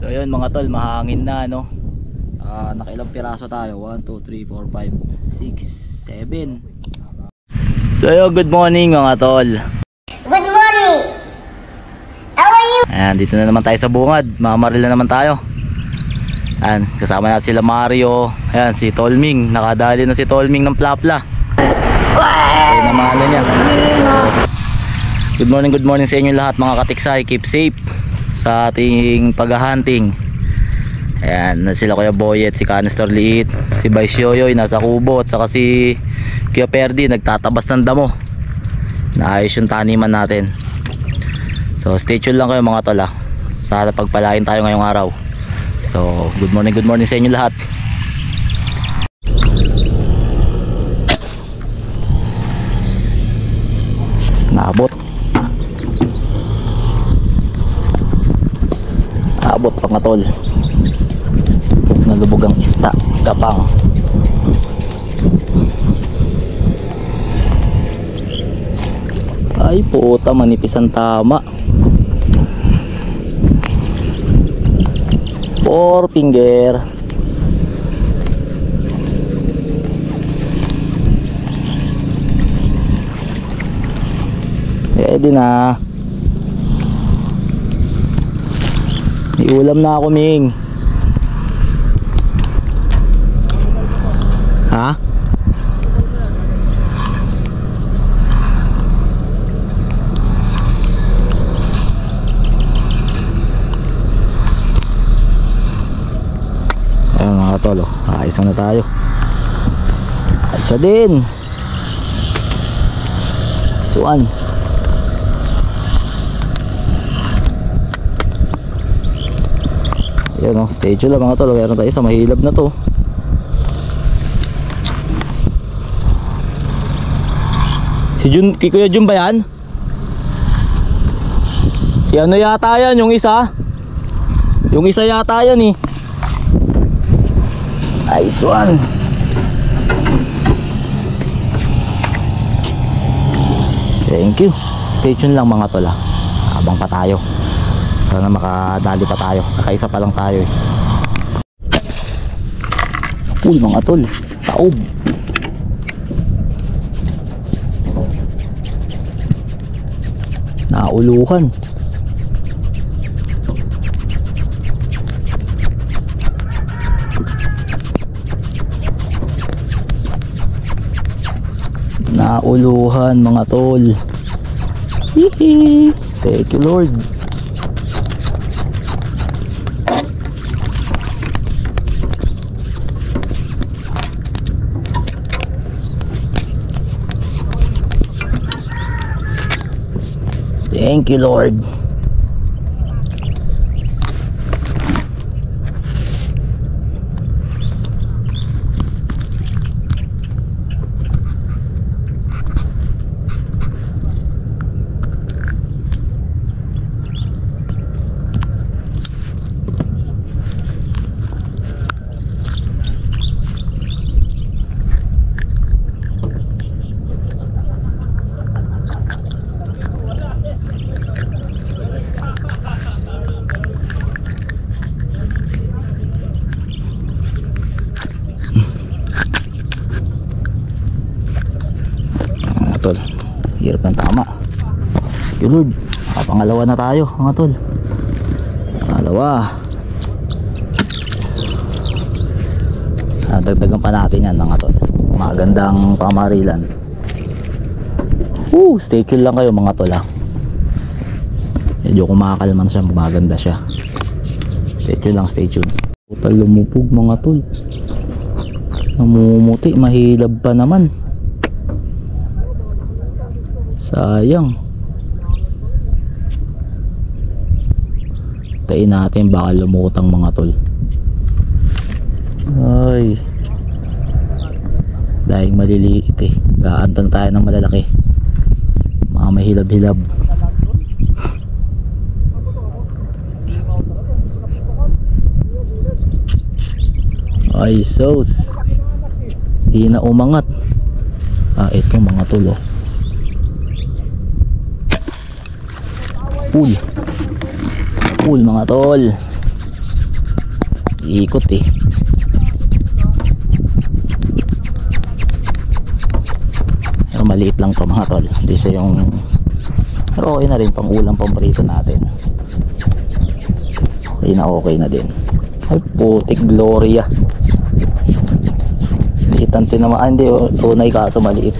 So yun mga tol, mahangin na no. Nakailang piraso tayo? 1, 2, 3, 4, 5, 6, 7. So yun, good morning mga tol. Good morning. How are you? Ayan, dito na naman tayo sa bungad. Mamaril na naman tayo. Ayan, kasama natin sila Mario. Ayan, si Tolming. Nakadali na si Tolming ng plapla. Ayun naman ano niya. Good morning sa inyo lahat mga katiksay. Keep safe sa ating paghahunting. Ayan, sila Kuya Boyet, si Canister Liit, si Vice Yoyoy nasa kubo, at saka si Kuya Perdi nagtatabas ng damo. Naayos yung taniman natin. So stay tuned lang kayo mga tol ha. Sana pagpalain tayo ngayong araw. So good morning sa inyo lahat. Naabot mga tol. Nalubog ang isda, gapang. Ay puta, manipis ang tama. 4 finger. Ready na. May ulam na ako, Ming. Ha? Ayan mga tol, ayos na tayo. Ayos na din. Suan. Ayan o, stay tuned lang mga tol. Meron tayo sa mahilab na to. Si Jun, Kuya Jun ba yan? Si ano yata yan, yung isa? Yung isa yata yan eh. Nice one. Thank you. Stay tuned lang mga tol ha. Abang pa tayo. Sana makadali pa tayo. Nakaisa pa lang tayo eh. Uy mga tol, taob. Nauluhan. Nauluhan mga tol. Hihi. Thank you Lord. Thank you Lord. Tol, hirap ng tama. Yung Lord, pangalawa na tayo mga tol. Pangalawa. Dagdagan pa natin yan mga tol. Magandang pamarilan. Stay tuned lang kayo mga tol ha. Medyo kumakalman siya, maganda siya. Stay tuned lang, stay tuned. Total lumupog mga tol. Namumuti, mahilab pa naman. Sayang. Tain natin baka lumutang mga tol. Ay. Dahil maliliit eh. Gaantan tayo ng malalaki. Mga mahilab-hilab. Ay sauce. Di na umangat. Ito mga tol oh. Pool mga tol. Ikot eh. Pero maliit lang to mga tol. Hindi siya yung, pero okay na rin pang ulam pang prito natin. Okay na din. Ay putik Gloria. Liitan tinamaan. Hindi tunay kaso maliit.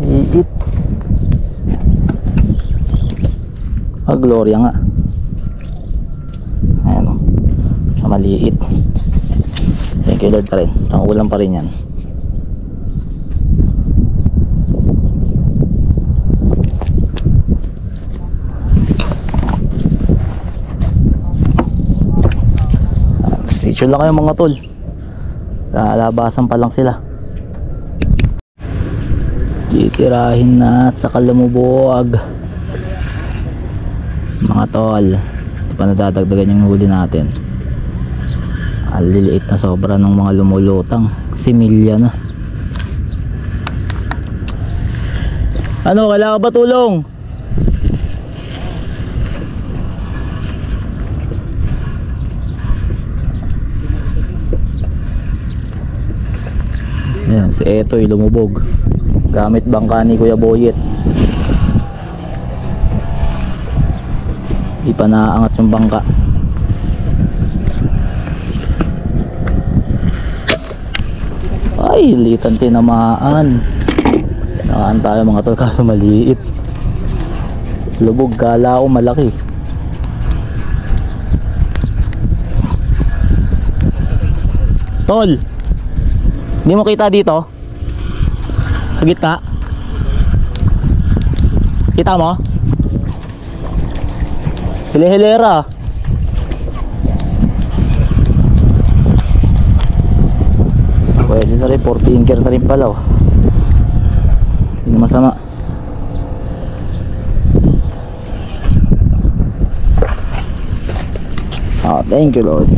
Liit. Gloria nga. Ayan o. Sa maliit. Thank you Lord pa rin. Ang ulam pa rin yan. Stay tuned lang kayo mga tol. Lalabasan pa lang sila. Titirahin na sa kalumubuag mga tol. Ito pa nadadagdagan yung huli natin. Aliliit na sobra ng mga lumulutang. Similya na. Ano, kailangan ba tulong? Ayan, si Etoy lumubog gamit bangka ni Kuya Boyet. Di pa naaangat yung bangka. Ay, litan tinamaan. Nakaan tayo mga tol kaso maliit. Lubog, kala ko malaki. Tol, hindi mo kita dito? Sa gitna? Kita mo? Hile-hilera. Pwede na rin, 4 finger na rin pala oh. Hindi na masama. Oh, thank you Lord.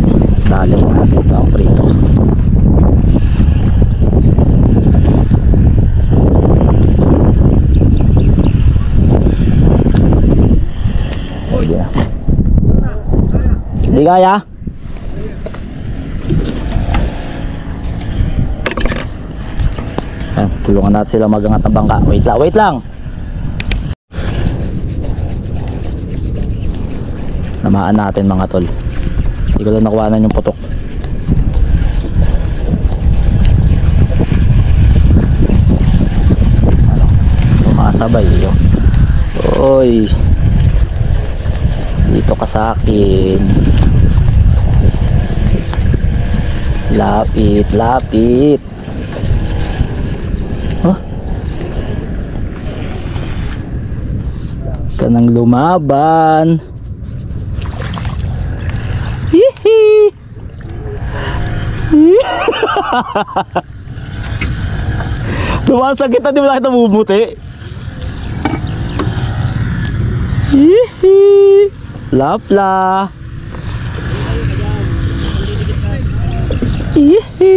Dali mo natin ito ang prito. Pwede na. Hindi kaya? Ayan, tulungan natin sila magangat ng bangka. Wait lang. Namaan natin mga tol. Hindi ko lang nakuhanan yung putok. Ano? Sumasabay yun. Oy, dito ka sa akin. Lapit. Huh? Kanang lumaban. Hihi. Tumasakit na di mo lang kita bumuti. Hihi. Lapla. Hihi.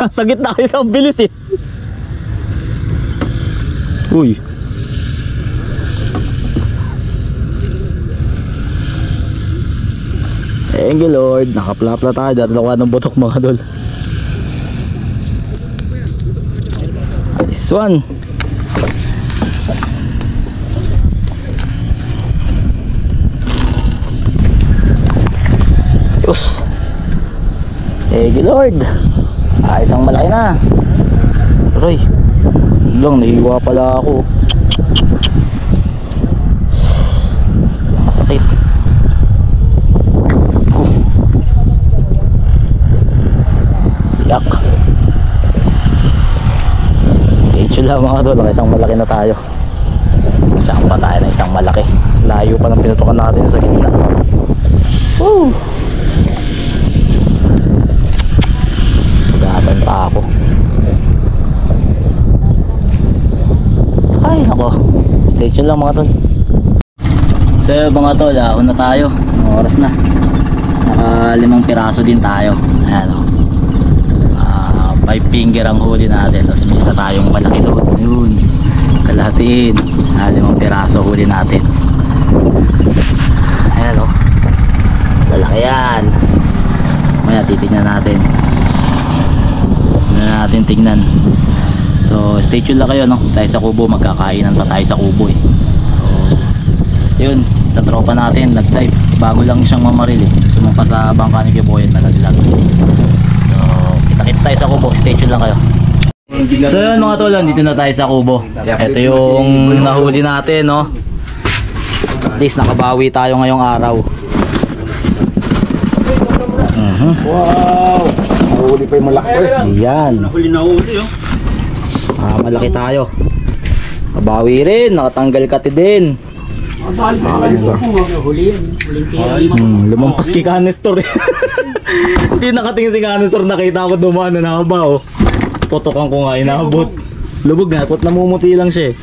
Sakit na kayo ng bilis eh. Uy. Thank you Lord. Nakaplapla tayo. Dalawa ng botok mga dol. This one. Diyos. Thank you Lord. Isang malaki na. Aray. Lang, nahiwa pala ako. Masakit. Yak. Stay chill lang mga tol. Isang malaki na tayo. Saan pa tayo na isang malaki. Layo pa ng pinutukan natin sa gitna. Woo! Sugatan pa ako. Ay nako. Stay chill lang mga tol. So mga tol, una tayo. Oras na. Naka 5 piraso din tayo. Ayan o. 5 finger ang huli natin. Tapos may isa tayong malaki load. Yun. kalahatiin. 5 piraso huli natin. Ayan o, lalaki yan. Maya titignan natin. Tignan. So stay tuned lang kayo, no? Tayo sa kubo, magkakainan pa tayo sa kubo eh. So yun, sa tropa natin nag-dive, bago lang siyang mamaril eh. Sumampa sa bangka ni Kiboyan, nalaglag. So kita-kits tayo sa kubo, stay tuned lang kayo. So yun mga tol, dito na tayo sa kubo. Ito yung nahuli natin, no? At least nakabawi tayo ngayong araw. Wow! Nahuli pa yung malaki. Ayan. Nahuli na huli oh. Malaki tayo. Kabawi rin, nakatanggal kati din. Ayos ah. Lumampas kay Canister. Hindi nakatingin si Canister, nakita ko dumaan na nakabaw. Potokan ko nga, inabot. Lubog na, at namumuti lang siya eh.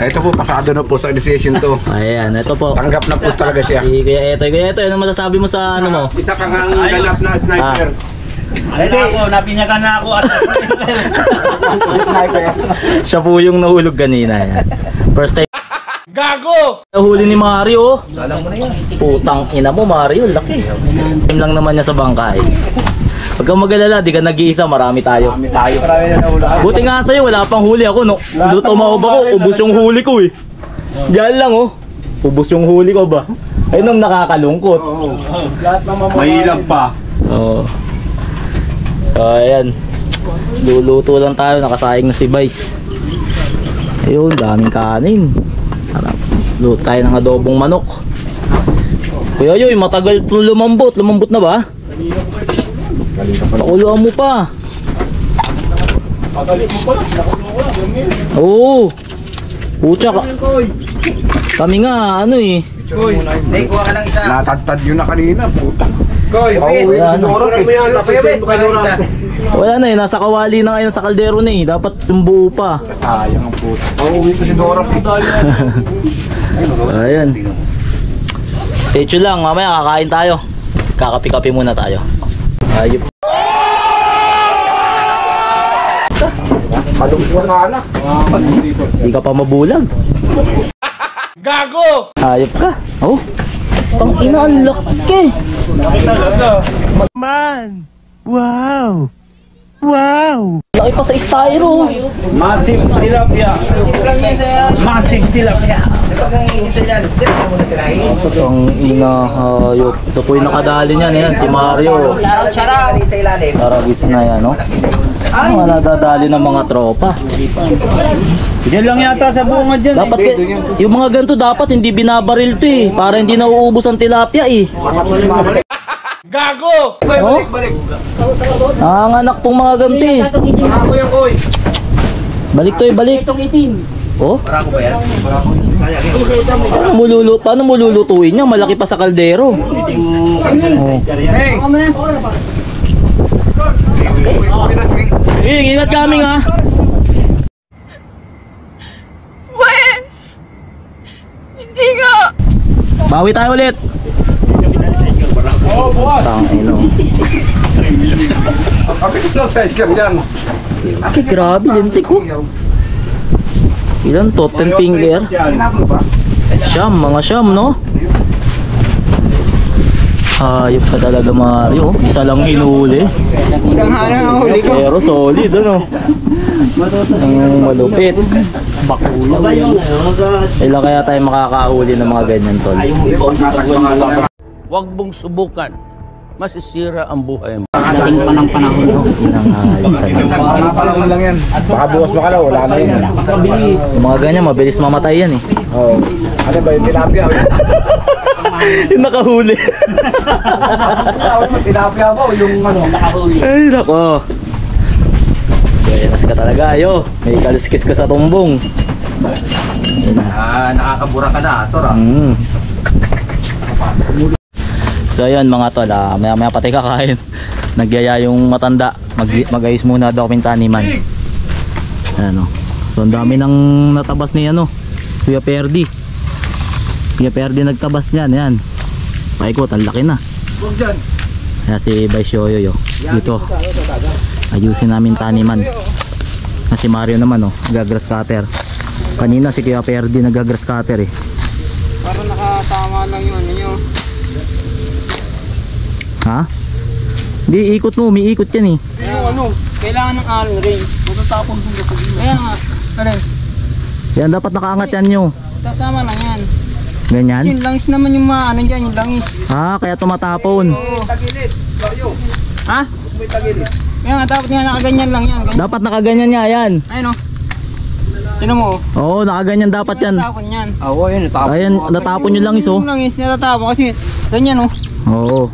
Ito po, pasado na po sa initiation to. Ayan, ito po. Tanggap na po talaga siya. Kaya ito, ano masasabi mo sa ano mo? Isa kang ganap na sniper. Ayun ako, napinyagan na ako at Sniper. Siya po yung nahulog kanina. Yan. First time. Gago! Nahuli ni Mario. Salam mo na yan. Putang ina mo Mario, laki. Time lang naman niya sa bangka eh. Huwag kang mag-alala, di ka nag-iisa, marami tayo. Marami na nahula. Buti nga sa'yo, wala pang huli ako, no? Tumaob ako, ubos yung huli ko eh. Diyan lang oh. Ubos yung huli ko ba? Ayun ang nakakalungkot. Mahilap pa. Oo. So ayan. Luluto lang tayo, nakasayang na si Vice. Ayun, daming kanin. Harap. Luto tayo ng adobong manok. Kuya Yoy, matagal ito lumambot. Lumambot na ba? Pakuluan mo pa. Oo. Pucha ka. Kami nga, ano eh. Koy, kuha ka ng isa. Natagtad yun na kanina, puta. Koy, Pauwi Wala si na. Dorot eh. kuha ng isa. Wala na eh, nasa kawali na ngayon sa kaldero na eh. Dapat yung buo pa. Sayang ang puta. Pauwi ko si Dorot eh. Ayan. Stay tuned lang, mamaya kakain tayo. Kakapi-kapi muna tayo. Ayup. Malungkot sana. Hindi ka pa mabulag. Gago! Ayup ka. Oh. Tang ina, ang laki. Man. Wow. Wow. Laki pa sa styro. massive tilapia. Massive tilapia. Ang ina, hayop. Ito po yung nakadali niyan. Ayan, si Mario. Taragis na yan, no? Mga nadadali ng mga tropa. Diyan lang yata sa bunga dyan. Dapat yung mga ganito dapat hindi binabaril to eh. Para hindi nauubos ang tilapia eh. Gago! Oh? Nanganganak tong mga ganito eh. Balik to eh, balik. Oh? Paano mo lulutuin niya? Malaki pa sa kaldero. Oh. Hey, ingat kami nga. Hindi nga! Bawi tayo ulit. Tangino. Kapit lang sa iskam dyan. Okay, grabe, lintik ko. Ilan to? 10 finger? Siyam, mga siyam, no? Hayop ka talaga, Mario. Isa lang hinuli. Isang harang ang huli ko. Pero solid, ano? Ang malupit. Ilan kaya tayo makakahuli ng mga ganyan, tol? Huwag mong subukan. Masisira ang buhay mo. Inang hayop talaga. Parang lang yan. Baka bukas makalaw, wala na yan. Yung mga ganyan, mabilis mamatay yan eh. Oo. Ano ba yung tilapia? Yung nakahuli. Tilapia ba o yung ano? Ay, nako. Kailas ka talaga, ayo. May kaliskis ka sa tumbong. Nakakabura ka na, Tor. So ayun mga tol, maya maya patay kakain. Nagyaya yung matanda. Mag-ayos muna daw kaming taniman. Ano. So ang dami nang natabas ni ano, Kuya Perdi. Kuya Perdi nagtabas niyan, yan. Paikot, ang laki na. Kaya si Vice Yoyo dito. Ayusin namin taniman. Si Mario naman oh, nagagrass cutter. Kanina si Kuya Perdi nagagrass cutter eh. Para nakatama lang yun. Yun. Ha? Hindi, ikot mo, umiikot yan eh. Pero kailangan ng alon rin. Matatapon sa gato. Kaya nga, rin. Yan, dapat nakaangat yan nyo. Tama lang yan. Ganyan? Yung langis naman yung maano dyan, yung langis. Ah, kaya tumatapon. Tagilid. Ha? May tagilid. Kaya nga, dapat nga nakaganyan lang yan. Ganyan. Dapat nakaganyan nga yan. Ayun o. Tinan mo. Oo, nakaganyan dapat yan. Natapon yan. Oo, yun. Ayan, natapon yung langis oh. Yung langis natatapon kasi ganyan o. Oo.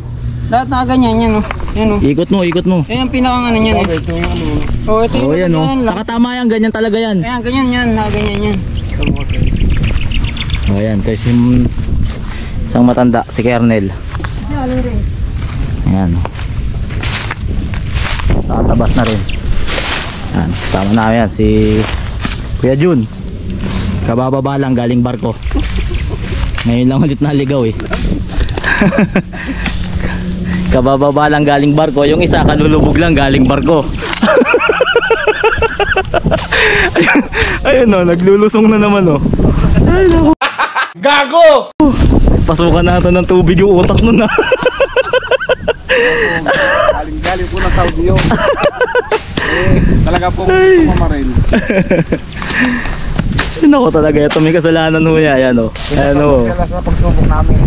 Dapat nakaganyan yan o. Yan o. Ikot mo, ikot mo. Yan ang pinakang ano yan eh. Oo, ito Oo, yung yan oh. ganyan lang. Nakatama yan, ganyan talaga yan. Kaya ganyan yan, nakaganyan yan. O ayan, kasi isang matanda, si Kernel. Ayan. Tatabas na rin. Ayan, kasama namin yan, si Kuya Jun. Kabababa lang, galing barko. Ngayon lang ulit naligaw eh. Kabababa lang galing barko. Yung isa, kanulubog lang galing barko. Ayun o, naglulusong na naman o. Ayun o. Gago! Pasukan natin ng tubig yung utak nun na. Galing po ng Saudi yun. Talaga pong mamarin. Nako talaga, ito may kasalanan ho niya. Ayan o. Ayan o. Kailas na pagsubok namin.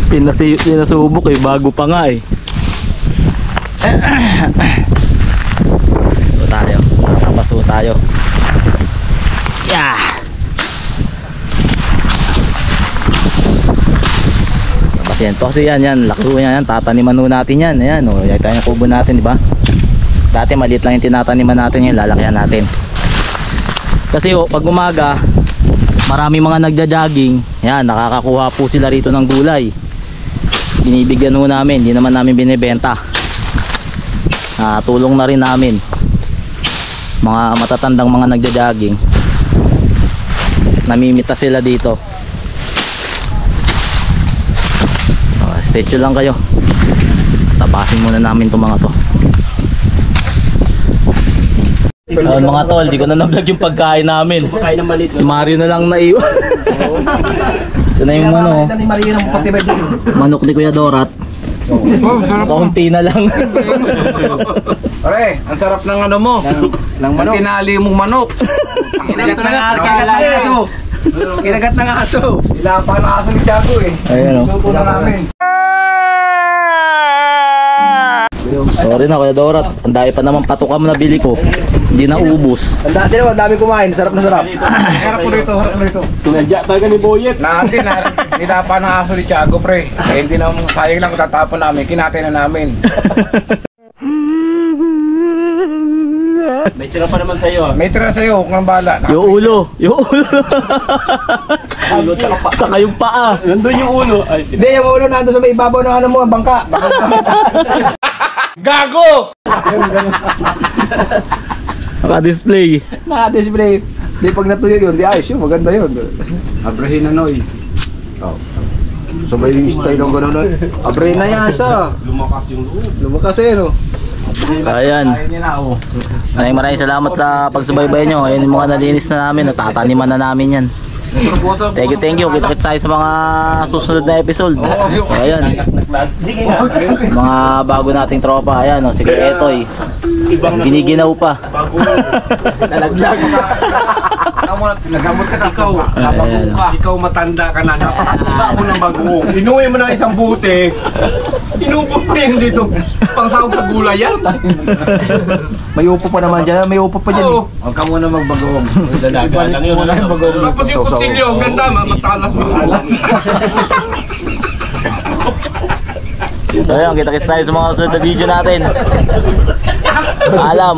Pinasubok eh, bago pa nga eh. So tayo, tatapas ho tayo. Yeah! Tapos yan, kasi yan, laki ho yan, tataniman ho natin yan. Ayan o, yan tayo yung kubo natin, di ba? Dati maliit lang yung tinataniman natin, yung lalakyan natin. Kasi ho, pag umaga, marami mga nagja-jogging. Yan, nakakakuha po sila rito ng gulay. Binibigyan ho namin, hindi naman namin binibenta. Tulong na rin namin. Mga matatandang mga nagja-jogging. Namimita sila dito. Stay tuned lang kayo. Tapasin muna namin itong mga to. Mga tol, di ko na na-vlog yung pagkain namin. Si Mario na lang naiwan. Ito na yung ano, manok ni Kuya Dorat. Kaunti na lang. Pare, ang sarap ng ano mo. Ng manok. Tinali mong manok. Kinagat ng aso. Kinagat ng aso. Ilapa ng aso ni Tiago eh. Ayan o. Luto na namin. Sorry na Kuya Dorat, ang dami pa naman patukam na bili ko. Hindi na ubos. Ang dami kumain. Sarap na sarap. Harap mo rito, harap mo rito. Sinadya talaga ni Boyet. Natin na, nilapa ng aso ni Tiago pre. Eh, hindi na sayang lang kung tatapon namin. Kinatay na namin. May tira pa naman sa'yo ah. May tira sa'yo kung ang bala. Yung ulo. Ulo sa kapa. Saka yung paa. Nandun yung ulo. Ay, Hindi, yung ulo nandun sa may ibabaw ng ano mo, ang bangka. Gago! Naka-display. Naka-display. Di pag natuyo yun, di ayos yun, maganda yun. Abrahin na noy. Oh. Sabay yung style ng gano'n. Abrahin na yan sa. lumakas yung loob. Lumakas eh no. Ayan. Maraming salamat sa pagsubaybay nyo. Ayun yung mga nalinis na namin. Natataniman na namin yan. Thank you. Kita-kits tayo sa mga susunod na episode. Ayan. Mga bago nating tropa. Ayan o, sige Etoy. Giniginaw pa. Nalaglag. Nagamot ka ikaw. Sa bagong ka. Ikaw matanda ka na. Napakatanda mo ng bagong. Inuwi mo ng isang buti. Inubos mo yan dito. Pangsahog sa gulay yan. May upo pa naman dyan. May upo pa dyan. Oo. Huwag ka muna magbagong. Dalaga lang yun. Tapos yung kutsilyo, ang ganda, matalas mo. So ayun, kita-kits tayo sa mga susunod na video natin. Alam.